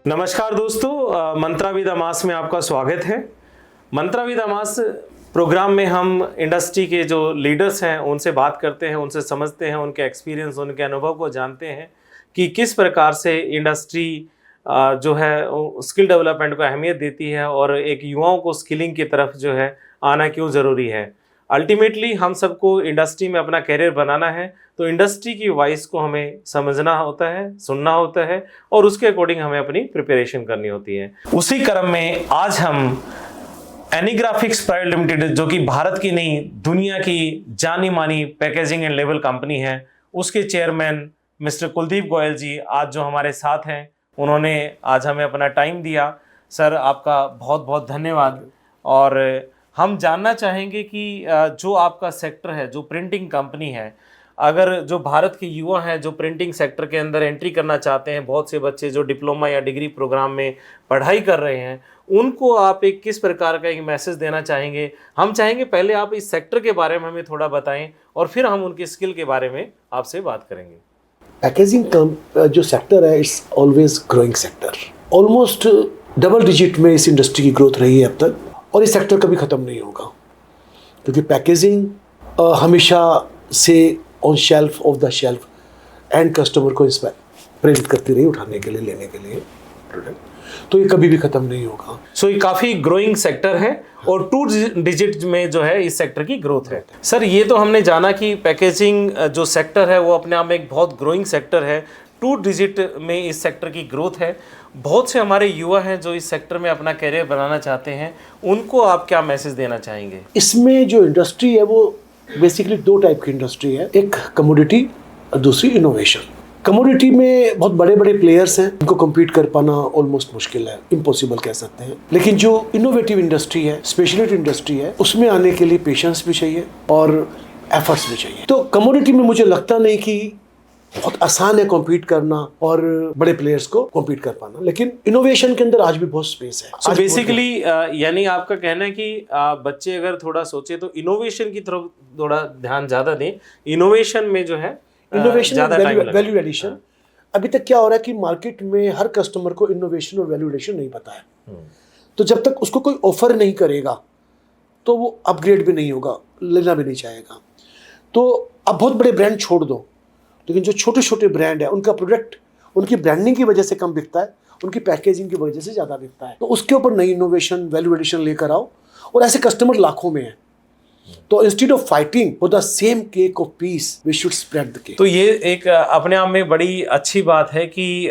नमस्कार दोस्तों, मंत्रा विद अमास में आपका स्वागत है। मंत्रा विद अमास प्रोग्राम में हम इंडस्ट्री के जो लीडर्स हैं उनसे बात करते हैं, उनसे समझते हैं, उनके एक्सपीरियंस, उनके अनुभव को जानते हैं कि किस प्रकार से इंडस्ट्री जो है स्किल डेवलपमेंट को अहमियत देती है और एक युवाओं को स्किलिंग की तरफ जो है आना क्यों ज़रूरी है। अल्टीमेटली हम सबको इंडस्ट्री में अपना कैरियर बनाना है, तो इंडस्ट्री की वॉइस को हमें समझना होता है, सुनना होता है और उसके अकॉर्डिंग हमें अपनी प्रिपरेशन करनी होती है। उसी क्रम में आज हम एनीग्राफिक्स प्राइवेट लिमिटेड, जो कि भारत की नहीं दुनिया की जानी मानी पैकेजिंग एंड लेबल कंपनी है, उसके चेयरमैन मिस्टर कुलदीप गोयल जी आज जो हमारे साथ हैं, उन्होंने आज हमें अपना टाइम दिया। सर, आपका बहुत बहुत धन्यवाद। और हम जानना चाहेंगे कि जो आपका सेक्टर है, जो प्रिंटिंग कंपनी है, अगर जो भारत के युवा हैं जो प्रिंटिंग सेक्टर के अंदर एंट्री करना चाहते हैं, बहुत से बच्चे जो डिप्लोमा या डिग्री प्रोग्राम में पढ़ाई कर रहे हैं, उनको आप एक किस प्रकार का एक मैसेज देना चाहेंगे? हम चाहेंगे पहले आप इस सेक्टर के बारे में हमें थोड़ा बताएं और फिर हम उनकी स्किल के बारे में आपसे बात करेंगे। पैकेजिंग का जो सेक्टर है, it's always growing sector. Almost double digit में इस इंडस्ट्री की ग्रोथ रही है अब तक, और ये सेक्टर कभी ख़त्म नहीं होगा, क्योंकि पैकेजिंग हमेशा से on shelf, of the shelf and customer को प्रेरित करती रही उठाने के लिए, लेने के लिए प्रोडक्ट, तो ये कभी भी ख़त्म नहीं होगा। सो ये काफ़ी ग्रोइंग सेक्टर है और 2 डिजिट में जो है इस सेक्टर की ग्रोथ है। सर, ये तो हमने जाना कि पैकेजिंग जो सेक्टर है वो अपने आप में एक बहुत ग्रोइंग सेक्टर है, 2 डिजिट में इस सेक्टर की ग्रोथ है। बहुत से हमारे युवा हैं जो इस सेक्टर में अपना करियर बनाना चाहते हैं, उनको आप क्या मैसेज देना चाहेंगे? इसमें जो इंडस्ट्री है वो बेसिकली 2 टाइप की इंडस्ट्री है, एक कमोडिटी और दूसरी इनोवेशन। कमोडिटी में बहुत बड़े बड़े प्लेयर्स हैं, उनको कम्पीट कर पाना ऑलमोस्ट मुश्किल है, इम्पॉसिबल कह सकते हैं। लेकिन जो इनोवेटिव इंडस्ट्री है, स्पेशलिटी इंडस्ट्री है, उसमें आने के लिए पेशेंस भी चाहिए और एफर्ट्स भी चाहिए। तो कमोडिटी में मुझे लगता नहीं कि बहुत आसान है कॉम्पीट करना और बड़े प्लेयर्स को कॉम्पीट कर पाना, लेकिन इनोवेशन के अंदर आज भी बहुत स्पेस है। सो बेसिकली यानी आपका कहना है कि बच्चे अगर थोड़ा सोचे तो इनोवेशन की तरफ थोड़ा ध्यान ज़्यादा दें, इनोवेशन में जो है इनोवेशन वैल्यू एडिशन। अभी तक क्या हो रहा है कि मार्केट में हर कस्टमर को इनोवेशन और वैल्यू एडिशन नहीं पता है, तो जब तक उसको कोई ऑफर नहीं करेगा तो वो अपग्रेड भी नहीं होगा, लेना भी नहीं चाहेगा। तो अब बहुत बड़े ब्रांड छोड़ दो, लेकिन जो छोटे छोटे ब्रांड है उनका प्रोडक्ट उनकी ब्रांडिंग की वजह से कम बिकता है, उनकी पैकेजिंग की वजह से ज़्यादा बिकता है। तो उसके ऊपर नई इनोवेशन, वैल्यू एडिशन लेकर आओ, और ऐसे कस्टमर लाखों में हैं। तो instead of fighting for the same cake of piece, we should spread the cake. तो ये एक अपने आप में बड़ी अच्छी बात है कि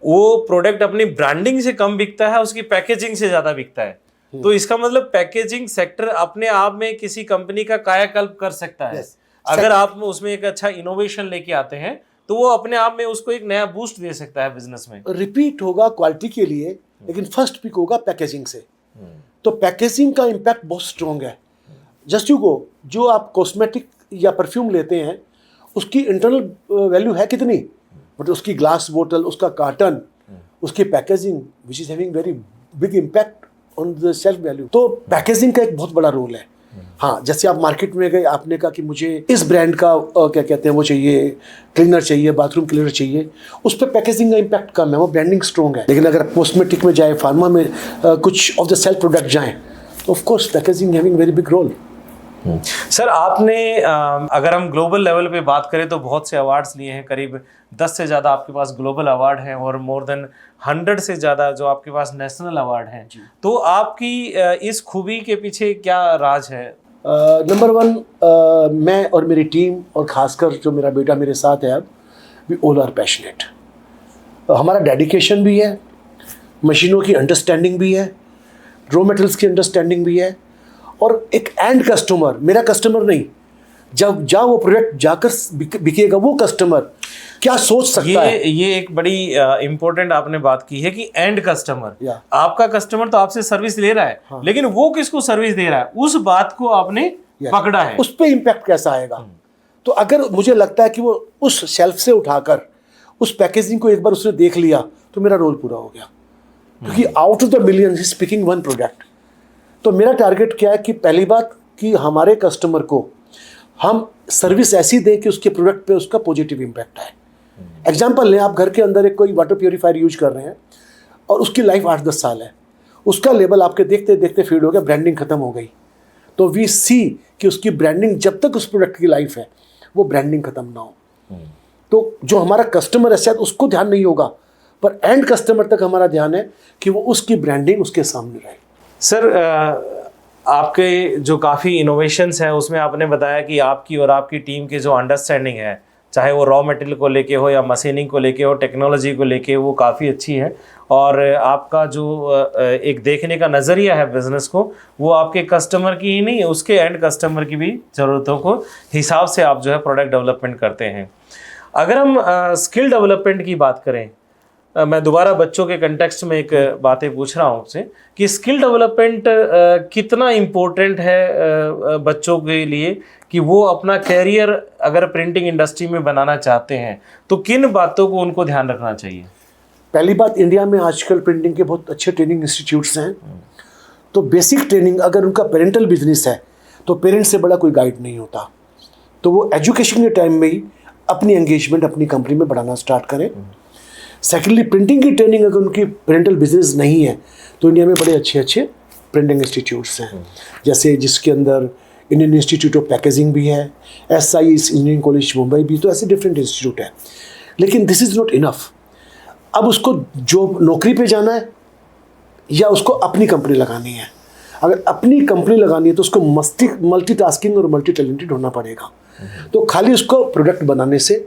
वो प्रोडक्ट अपनी ब्रांडिंग से कम बिकता है, उसकी पैकेजिंग से ज़्यादा बिकता है। तो इसका मतलब पैकेजिंग सेक्टर अपने आप में किसी कंपनी का कायाकल्प कर सकता है। अगर आप उसमें एक अच्छा इनोवेशन लेके आते हैं तो वो अपने आप में उसको एक नया बूस्ट दे सकता है बिजनेस में। रिपीट होगा क्वालिटी के लिए, लेकिन फर्स्ट पिक होगा पैकेजिंग से। तो पैकेजिंग का इम्पैक्ट बहुत स्ट्रॉन्ग है। जस्ट यू गो, जो आप कॉस्मेटिक या परफ्यूम लेते हैं उसकी इंटरनल वैल्यू है कितनी, बट उसकी ग्लास बोतल, उसका कार्टन, उसकी packaging which is having very big impact on the self value. तो पैकेजिंग का एक बहुत बड़ा रोल है। हाँ, जैसे आप मार्केट में गए, आपने कहा कि मुझे इस ब्रांड का क्या कहते हैं वो चाहिए, क्लीनर चाहिए, बाथरूम क्लीनर चाहिए, उस पर पैकेजिंग का इम्पैक्ट कम है, वो ब्रांडिंग स्ट्रॉन्ग है। लेकिन अगर कॉस्मेटिक में जाए, फार्मा में कुछ ऑफ द सेल्फ प्रोडक्ट जाएँ, तो of course packaging having very big role. Sir, आपने अगर हम ग्लोबल लेवल पे बात करें तो बहुत से अवार्ड्स लिए हैं, करीब 10 से ज़्यादा आपके पास ग्लोबल अवार्ड हैं और मोर देन 100 से ज़्यादा जो आपके पास नेशनल अवार्ड हैं। तो आपकी इस खूबी के पीछे क्या राज है? नंबर 1, मैं और मेरी टीम, और खासकर जो मेरा बेटा मेरे साथ है अब, वी ऑल आर पैशनेट। हमारा डेडिकेशन भी है, मशीनों की अंडरस्टैंडिंग भी है, रॉ मटेरियल्स की अंडरस्टैंडिंग भी है, और एक एंड कस्टमर, मेरा कस्टमर नहीं, जब वो प्रोडक्ट जाकर बिकेगा वो कस्टमर क्या सोच सकता है। ये एक बड़ी इंपॉर्टेंट आपने बात की है कि एंड कस्टमर, आपका कस्टमर तो आपसे सर्विस ले रहा है, हाँ। लेकिन वो किसको सर्विस दे रहा है, उस बात को आपने पकड़ा है, उस पे इम्पैक्ट कैसा आएगा। तो अगर मुझे लगता है कि वो उस शेल्फ से उठाकर उस पैकेजिंग को एक बार उसने देख लिया तो मेरा रोल पूरा हो गया, क्योंकि out of the million he speaking 1 product. तो मेरा टारगेट क्या है कि पहली बात कि हमारे कस्टमर को हम सर्विस ऐसी दें कि उसके प्रोडक्ट पे उसका पॉजिटिव इम्पैक्ट आए। एग्जाम्पल लें, आप घर के अंदर एक कोई वाटर प्योरीफायर यूज कर रहे हैं, और उसकी लाइफ 8-10 साल है, उसका लेवल आपके देखते देखते फीड हो गया, ब्रांडिंग खत्म हो गई, तो वी सी कि उसकी ब्रांडिंग, जब तक उस प्रोडक्ट की लाइफ है वो ब्रांडिंग खत्म ना हो। तो जो हमारा कस्टमर है शायद उसको ध्यान नहीं होगा, पर एंड कस्टमर तक हमारा ध्यान है कि वो उसकी ब्रांडिंग उसके सामने रहे। सर, आपके जो काफ़ी इनोवेशंस हैं उसमें आपने बताया कि आपकी और आपकी टीम की जो अंडरस्टैंडिंग है, चाहे वो रॉ मटेरियल को लेके हो या मशीनिंग को लेके हो, टेक्नोलॉजी को लेके, वो काफ़ी अच्छी है। और आपका जो एक देखने का नज़रिया है बिज़नेस को, वो आपके कस्टमर की ही नहीं, उसके एंड कस्टमर की भी ज़रूरतों को हिसाब से आप जो है प्रोडक्ट डेवलपमेंट करते हैं। अगर हम स्किल डेवलपमेंट की बात करें, मैं दोबारा बच्चों के कंटेक्स्ट में एक बातें पूछ रहा हूँ आपसे कि स्किल डेवलपमेंट कितना इम्पोर्टेंट है बच्चों के लिए कि वो अपना कैरियर अगर प्रिंटिंग इंडस्ट्री में बनाना चाहते हैं, तो किन बातों को उनको ध्यान रखना चाहिए? पहली बात, इंडिया में आजकल प्रिंटिंग के बहुत अच्छे ट्रेनिंग इंस्टीट्यूट्स हैं, तो बेसिक ट्रेनिंग, अगर उनका पेरेंटल बिजनेस है तो पेरेंट्स से बड़ा कोई गाइड नहीं होता, तो वो एजुकेशन के टाइम में ही अपनी एंगेजमेंट अपनी कंपनी में बढ़ाना स्टार्ट करें। सेकेंडली, प्रिंटिंग की ट्रेनिंग अगर उनकी पेरेंटल बिजनेस नहीं है तो इंडिया में बड़े अच्छे अच्छे प्रिंटिंग इंस्टीट्यूट्स हैं, जैसे जिसके अंदर इंडियन इंस्टीट्यूट ऑफ पैकेजिंग भी है, SI इंजीनियरिंग कॉलेज मुंबई भी, तो ऐसे डिफरेंट इंस्टीट्यूट है। लेकिन दिस इज़ नॉट इनफ। अब उसको जो नौकरी पे जाना है या उसको अपनी कंपनी लगानी है। अगर अपनी कंपनी लगानी है तो उसको मल्टीटास्किंग और मल्टी टैलेंटेड होना पड़ेगा। तो खाली उसको प्रोडक्ट बनाने से,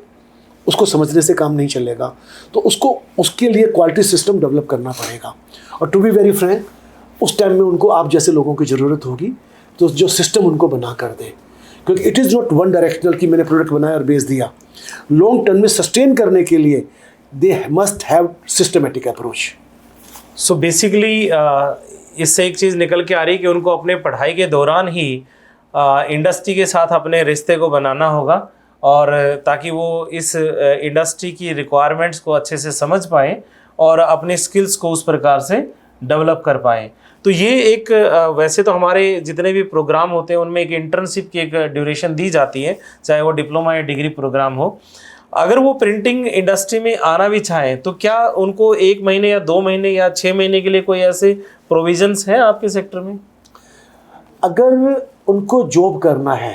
उसको समझने से काम नहीं चलेगा, तो उसको उसके लिए क्वालिटी सिस्टम डेवलप करना पड़ेगा। और टू बी वेरी फ्रैंक, उस टाइम में उनको आप जैसे लोगों की ज़रूरत होगी, तो जो सिस्टम उनको बना कर दें, क्योंकि it is not one directional कि मैंने प्रोडक्ट बनाया और बेच दिया। लॉन्ग टर्म में सस्टेन करने के लिए they must have systematic approach. So basically इससे एक चीज़ निकल के आ रही है कि उनको अपने पढ़ाई के दौरान ही इंडस्ट्री के साथ अपने रिश्ते को बनाना होगा, और ताकि वो इस इंडस्ट्री की रिक्वायरमेंट्स को अच्छे से समझ पाएँ और अपने स्किल्स को उस प्रकार से डेवलप कर पाएँ। तो ये एक वैसे तो हमारे जितने भी प्रोग्राम होते हैं उनमें एक इंटर्नशिप की एक ड्यूरेशन दी जाती है, चाहे वो डिप्लोमा या डिग्री प्रोग्राम हो। अगर वो प्रिंटिंग इंडस्ट्री में आना भी चाहें तो क्या उनको 1 महीने या 2 महीने या 6 महीने के लिए कोई ऐसे प्रोविजंस हैं आपके सेक्टर में? अगर उनको जॉब करना है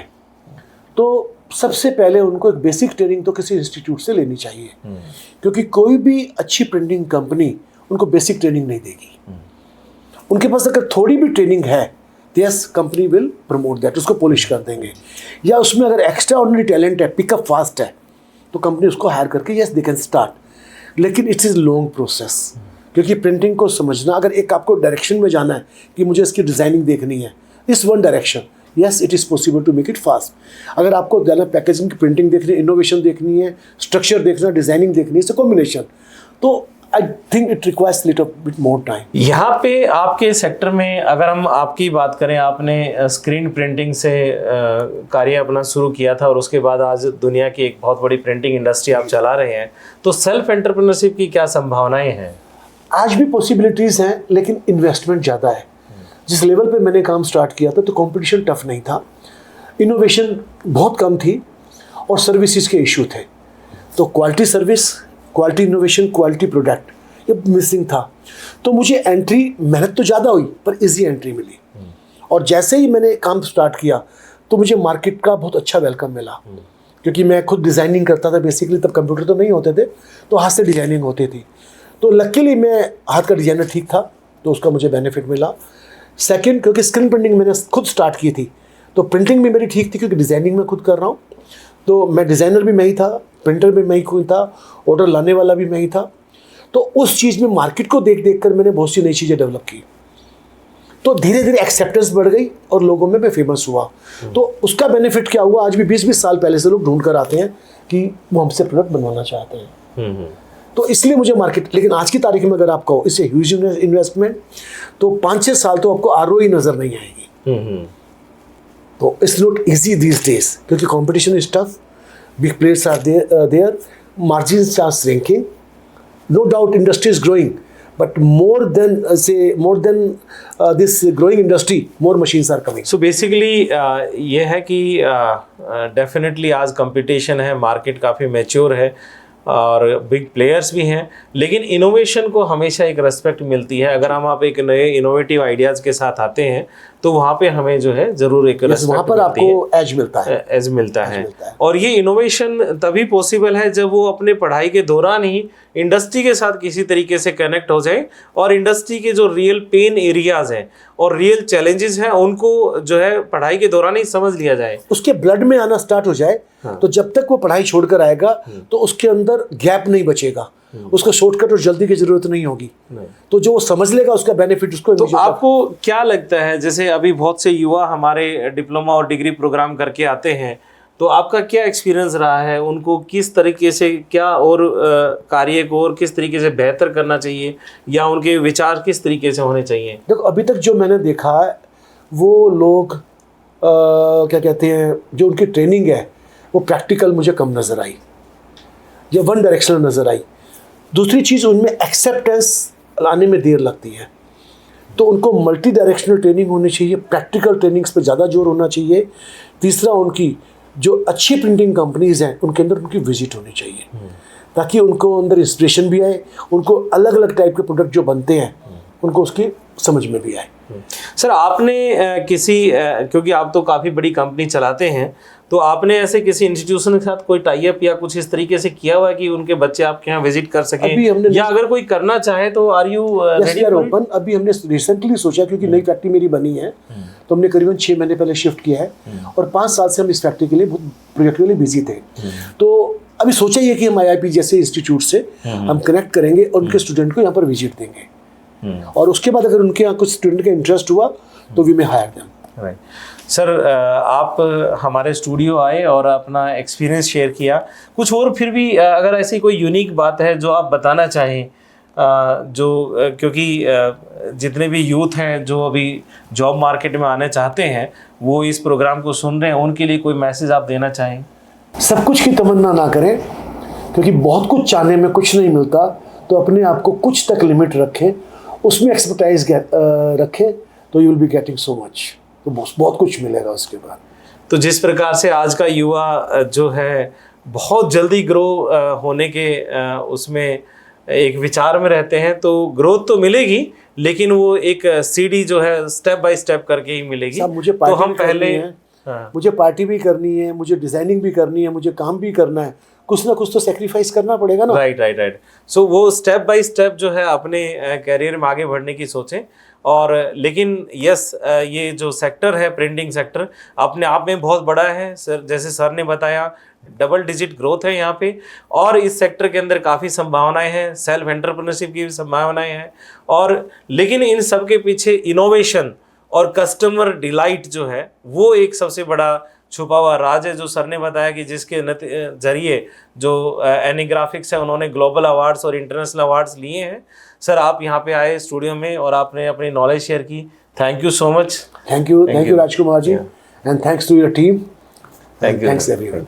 तो सबसे पहले उनको एक बेसिक ट्रेनिंग तो किसी इंस्टीट्यूट से लेनी चाहिए, क्योंकि कोई भी अच्छी प्रिंटिंग कंपनी उनको बेसिक ट्रेनिंग नहीं देगी। उनके पास अगर थोड़ी भी ट्रेनिंग है तो yes, company will promote that, उसको पॉलिश कर देंगे। या उसमें अगर एक्स्ट्रा ऑर्डिनरी टैलेंट है, पिकअप फास्ट है, तो कंपनी उसको हायर करके यस दे कैन स्टार्ट। लेकिन इट्स इज़ लॉन्ग प्रोसेस, क्योंकि प्रिंटिंग को समझना, अगर एक आपको डायरेक्शन में जाना है कि मुझे इसकी डिज़ाइनिंग देखनी है, इस one direction, yes it is possible to make it fast. अगर आपको ज़्यादा पैकेजिंग की प्रिंटिंग देखनी है, इनोवेशन देखनी है, स्ट्रक्चर देखना, डिज़ाइनिंग देखनी है, इट्स अ कॉम्बिनेशन, तो I think it requires little bit more time. यहाँ पे आपके सेक्टर में अगर हम आपकी बात करें, आपने स्क्रीन प्रिंटिंग से कार्य अपना शुरू किया था और उसके बाद आज दुनिया की एक बहुत बड़ी प्रिंटिंग इंडस्ट्री आप चला रहे हैं, तो सेल्फ एंटरप्रेन्योरशिप की क्या संभावनाएं हैं? आज भी पॉसिबिलिटीज़ हैं, लेकिन इन्वेस्टमेंट ज़्यादा है। जिस लेवल पे मैंने काम स्टार्ट किया था तो कंपटीशन टफ नहीं था, इनोवेशन बहुत कम थी और सर्विसेज के इशू थे, तो quality service, quality innovation, quality product ये मिसिंग था। तो मुझे एंट्री, मेहनत तो ज़्यादा हुई पर इजी एंट्री मिली। और जैसे ही मैंने काम स्टार्ट किया तो मुझे मार्केट का बहुत अच्छा वेलकम मिला, क्योंकि मैं खुद डिज़ाइनिंग करता था बेसिकली, तब कंप्यूटर तो नहीं होते थे, तो हाथ से डिज़ाइनिंग होती थी। तो लकीली मैं हाथ का डिज़ाइनर ठीक था, तो उसका मुझे बेनिफिट मिला। सेकंड, क्योंकि स्क्रीन प्रिंटिंग मैंने खुद स्टार्ट की थी, तो प्रिंटिंग भी मेरी ठीक थी, क्योंकि डिज़ाइनिंग मैं खुद कर रहा हूँ, तो मैं डिज़ाइनर भी मैं ही था, प्रिंटर भी मैं ही था, ऑर्डर लाने वाला भी मैं ही था। तो उस चीज़ में मार्केट को देख देख कर मैंने बहुत सी नई चीज़ें डेवलप की, तो धीरे धीरे एक्सेप्टेंस बढ़ गई और लोगों में मैं फेमस हुआ। तो उसका बेनिफिट क्या हुआ, आज भी 20-20 साल पहले से लोग ढूंढ कर आते हैं कि वो हमसे प्रोडक्ट बनवाना चाहते हैं। तो इसलिए मुझे मार्केट, लेकिन आज की तारीख में अगर आप कहो इससे ह्यूज इन्वेस्टमेंट, तो 5-6 साल तो आपको ROI नज़र नहीं आएगी। तो it's not easy these days, क्योंकि competition is tough, big players are there, margins are shrinking, no doubt industry is growing, but more than this growing industry, more machines are coming. So basically ये है कि definitely आज competition है, market काफ़ी mature है, और big players भी हैं, लेकिन इनोवेशन को हमेशा एक रेस्पेक्ट मिलती है। अगर हम आप एक नए इनोवेटिव आइडियाज़ के साथ आते हैं तो वहाँ पे हमें जो है ज़रूर एक वहाँ पर आपको एज मिलता है, एज मिलता है। और ये इनोवेशन तभी पॉसिबल है जब वो अपने पढ़ाई के दौरान ही इंडस्ट्री के साथ किसी तरीके से कनेक्ट हो जाए और इंडस्ट्री के जो रियल पेन एरियाज हैं और रियल चैलेंजेस हैं उनको जो है पढ़ाई के दौरान ही समझ लिया जाए, उसके ब्लड में आना स्टार्ट हो जाए। हाँ। तो जब तक वो पढ़ाई छोड़कर आएगा तो उसके अंदर गैप नहीं बचेगा, उसको शॉर्टकट और जल्दी की जरूरत नहीं होगी। तो जो वो समझ लेगा उसका बेनिफिट उसको। तो आपको क्या लगता है, जैसे अभी बहुत से युवा हमारे डिप्लोमा और डिग्री प्रोग्राम करके आते हैं, तो आपका क्या एक्सपीरियंस रहा है, उनको किस तरीके से क्या और कार्य को और किस तरीके से बेहतर करना चाहिए या उनके विचार किस तरीके से होने चाहिए? देखो अभी तक जो मैंने देखा है वो लोग क्या कहते हैं, जो उनकी ट्रेनिंग है वो प्रैक्टिकल मुझे कम नज़र आई या वन डायरेक्शनल नज़र आई। दूसरी चीज़, उनमें एक्सेप्टेंस लाने में देर लगती है, तो उनको मल्टी डायरेक्शनल ट्रेनिंग होनी चाहिए, प्रैक्टिकल ट्रेनिंग्स पे ज़्यादा जोर होना चाहिए। तीसरा, उनकी जो अच्छी प्रिंटिंग कंपनीज़ हैं उनके अंदर उनकी विजिट होनी चाहिए ताकि उनको अंदर इंस्पिरेशन भी आए, उनको अलग अलग टाइप के प्रोडक्ट जो बनते हैं उनको उसकी समझ में भी आए। सर आपने क्योंकि आप तो काफ़ी बड़ी कंपनी चलाते हैं, तो आपने ऐसे किसी इंस्टीट्यूशन के साथ कोई टाई अप या कुछ इस तरीके से किया हुआ है कि उनके बच्चे आपके यहाँ विजिट कर सकें? अभी हमने, या अगर कोई करना चाहे तो आर यू रेडी ओपन? अभी हमने रिसेंटली सोचा, क्योंकि नई फैक्ट्री मेरी बनी है तो हमने करीबन 6 महीने पहले शिफ्ट किया है और 5 साल से हम इस फैक्ट्री के लिए बहुत प्रोजेक्ट के लिए बिजी थे। तो अभी सोचा ये कि हम IIP जैसे इंस्टीट्यूट से हम कनेक्ट करेंगे और उनके स्टूडेंट को यहाँ पर विजिट देंगे और उसके बाद अगर उनके यहाँ कुछ स्टूडेंट का इंटरेस्ट हुआ तो we may hire them. Right sir, आप हमारे स्टूडियो आए और अपना एक्सपीरियंस शेयर किया। कुछ और फिर भी अगर ऐसी कोई यूनिक बात है जो आप बताना चाहें, क्योंकि जितने भी यूथ हैं जो अभी जॉब मार्केट में आने चाहते हैं वो इस प्रोग्राम को सुन रहे हैं, उनके लिए कोई मैसेज आप देना चाहें? सब कुछ की तमन्ना ना करें, क्योंकि बहुत कुछ चाहने में कुछ नहीं मिलता, तो अपने आप को कुछ तक लिमिट रखें, उसमें एक्सपर्टाइज रखें तो you will be getting so much, तो बहुत कुछ मिलेगा उसके बाद। तो जिस प्रकार से आज का युवा जो है बहुत जल्दी ग्रो होने के उसमें एक विचार में रहते हैं, तो ग्रोथ तो मिलेगी लेकिन वो एक सीढ़ी जो है स्टेप बाय स्टेप करके ही मिलेगी। मुझे तो हम पहले मुझे पार्टी भी करनी है, मुझे डिजाइनिंग भी करनी है, मुझे काम भी करना है, कुछ ना कुछ तो सेक्रीफाइस करना पड़ेगा ना। राइट। सो वो स्टेप बाय स्टेप जो है अपने कैरियर में आगे बढ़ने की सोचें। और लेकिन यस, ये जो सेक्टर है प्रिंटिंग सेक्टर अपने आप में बहुत बड़ा है सर, जैसे सर ने बताया डबल डिजिट ग्रोथ है यहाँ पे, और इस सेक्टर के अंदर काफ़ी संभावनाएं हैं, सेल्फ एंटरप्रेन्योरशिप की भी संभावनाएं हैं, और लेकिन इन सब के पीछे इनोवेशन और कस्टमर डिलाइट जो है वो एक सबसे बड़ा छुपा हुआ राज है, जो सर ने बताया कि जिसके जरिए जो एनीग्राफिक्स है उन्होंने ग्लोबल अवार्ड्स और इंटरनेशनल अवार्ड्स लिए हैं। सर आप यहाँ पे आए स्टूडियो में और आपने अपनी नॉलेज शेयर की, thank you so much. Thank you Rajkumar ji, and thanks to your team, thanks everyone.